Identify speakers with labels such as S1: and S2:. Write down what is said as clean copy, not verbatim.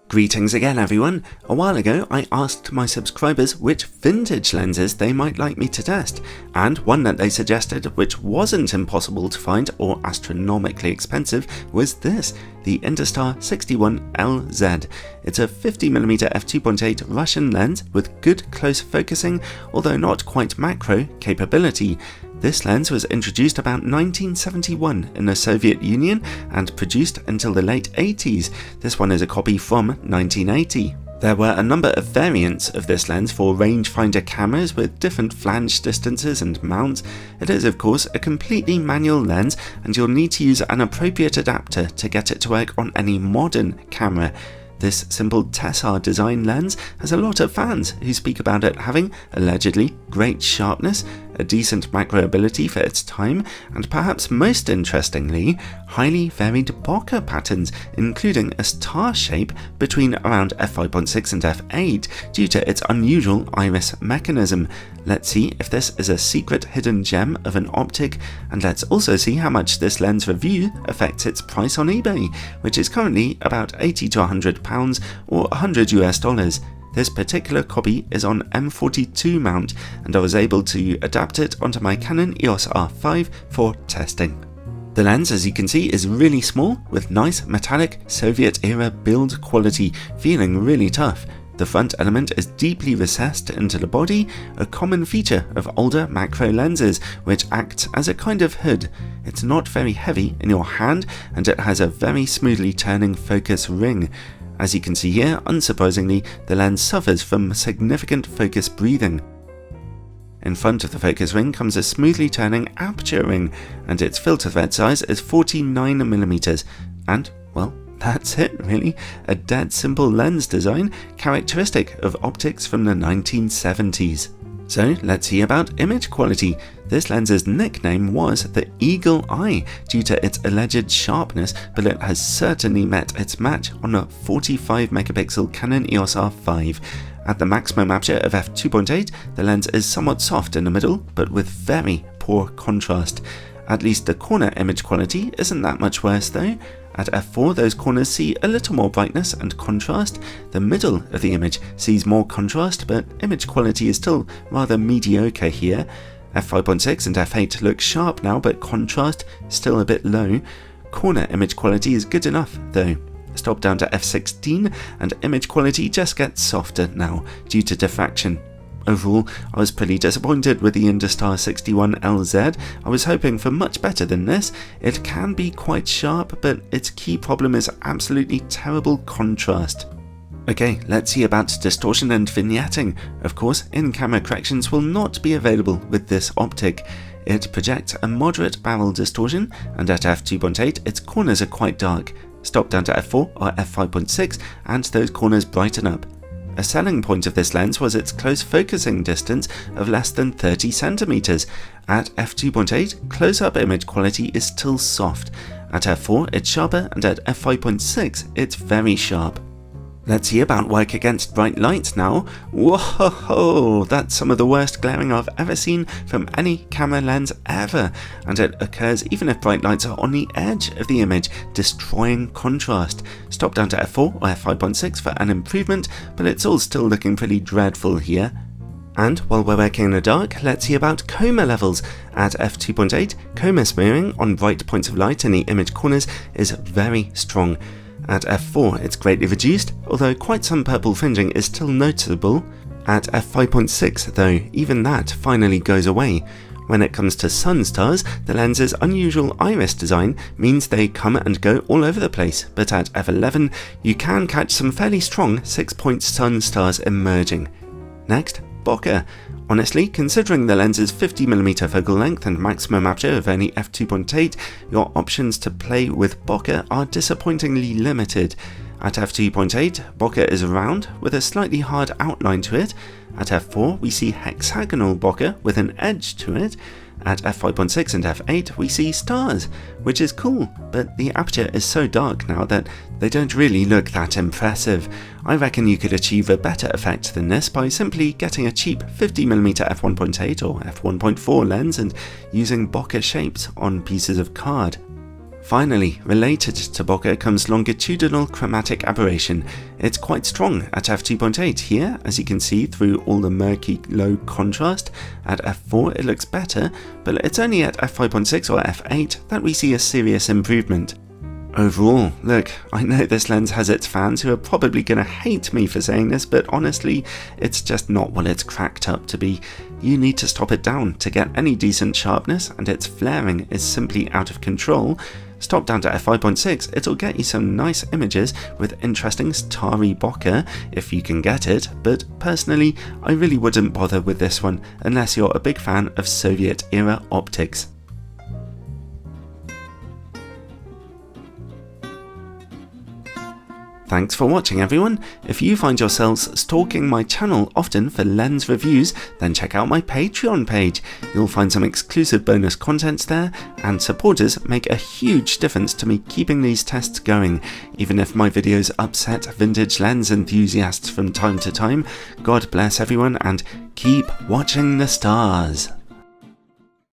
S1: Greetings again everyone. A while ago I asked my subscribers which vintage lenses they might like me to test, and one that they suggested, which wasn't impossible to find or astronomically expensive, was this, the Industar 61LZ. It's a 50mm f2.8 Russian lens with good close focusing, although not quite macro capability. This lens was introduced about 1971 in the Soviet Union and produced until the late 80s. This one is a copy from 1980. There were a number of variants of this lens for rangefinder cameras with different flange distances and mounts. It is of course a completely manual lens, and you'll need to use an appropriate adapter to get it to work on any modern camera. This simple Tessar design lens has a lot of fans who speak about it having, allegedly, great sharpness, a decent macro ability for its time, and perhaps most interestingly, highly varied bokeh patterns, including a star shape between around f5.6 and f8 due to its unusual iris mechanism. Let's see if this is a secret hidden gem of an optic, and let's also see how much this lens review affects its price on eBay, which is currently about £80 to £100 or $100 US. This particular copy is on M42 mount, and I was able to adapt it onto my Canon EOS R5 for testing. The lens, as you can see, is really small with nice metallic Soviet-era build quality, feeling really tough. The front element is deeply recessed into the body, a common feature of older macro lenses, which acts as a kind of hood. It's not very heavy in your hand, and it has a very smoothly turning focus ring. As you can see here, unsurprisingly, the lens suffers from significant focus breathing. In front of the focus ring comes a smoothly turning aperture ring, and its filter thread size is 49mm. And, well, that's it really, a dead simple lens design characteristic of optics from the 1970s. So let's see about image quality. This lens's nickname was the Eagle Eye due to its alleged sharpness, but it has certainly met its match on a 45MP Canon EOS R5. At the maximum aperture of f2.8, the lens is somewhat soft in the middle, but with very poor contrast. At least the corner image quality isn't that much worse though. At f4, those corners see a little more brightness and contrast. The middle of the image sees more contrast, but image quality is still rather mediocre here. f5.6 and f8 look sharp now, but contrast still a bit low. Corner image quality is good enough though. Stop down to f16 and image quality just gets softer now due to diffraction. Overall, I was pretty disappointed with the Industar 61LZ. I was hoping for much better than this. It can be quite sharp, but its key problem is absolutely terrible contrast. Okay, let's see about distortion and vignetting. Of course, in-camera corrections will not be available with this optic. It projects a moderate barrel distortion, and at f2.8 its corners are quite dark. Stop down to f4 or f5.6 and those corners brighten up. A selling point of this lens was its close focusing distance of less than 30cm. At f2.8, close-up image quality is still soft. At f4 it's sharper, and at f5.6 it's very sharp. Let's see about work against bright light now. Whoa, that's some of the worst glaring I've ever seen from any camera lens ever, and it occurs even if bright lights are on the edge of the image, destroying contrast. Stop down to f4 or f5.6 for an improvement, but it's all still looking pretty dreadful here. And while we're working in the dark, let's see about coma levels. At f2.8, coma smearing on bright points of light in the image corners is very strong. At f4 it's greatly reduced, although quite some purple fringing is still noticeable. At f5.6 though, even that finally goes away. When it comes to sun stars, the lens's unusual iris design means they come and go all over the place, but at f11 you can catch some fairly strong 6-point sun stars emerging. Next, bokeh. Honestly, considering the lens's 50mm focal length and maximum aperture of only f2.8, your options to play with bokeh are disappointingly limited. At f2.8, bokeh is round with a slightly hard outline to it. At f4 we see hexagonal bokeh with an edge to it. At f5.6 and f8 we see stars, which is cool, but the aperture is so dark now that they don't really look that impressive. I reckon you could achieve a better effect than this by simply getting a cheap 50mm f1.8 or f1.4 lens and using bokeh shapes on pieces of card. Finally, related to bokeh comes longitudinal chromatic aberration. It's quite strong at f2.8 here, as you can see through all the murky low contrast. At f4 it looks better, but it's only at f5.6 or f8 that we see a serious improvement. Overall, look, I know this lens has its fans who are probably going to hate me for saying this, but honestly, it's just not what it's cracked up to be. You need to stop it down to get any decent sharpness, and its flaring is simply out of control. Stop down to f5.6, it'll get you some nice images with interesting starry bokeh if you can get it, but personally, I really wouldn't bother with this one unless you're a big fan of Soviet-era optics. Thanks for watching everyone. If you find yourselves stalking my channel often for lens reviews, then check out my Patreon page. You'll find some exclusive bonus contents there, and supporters make a huge difference to me keeping these tests going. Even if my videos upset vintage lens enthusiasts from time to time, God bless everyone and keep watching the stars.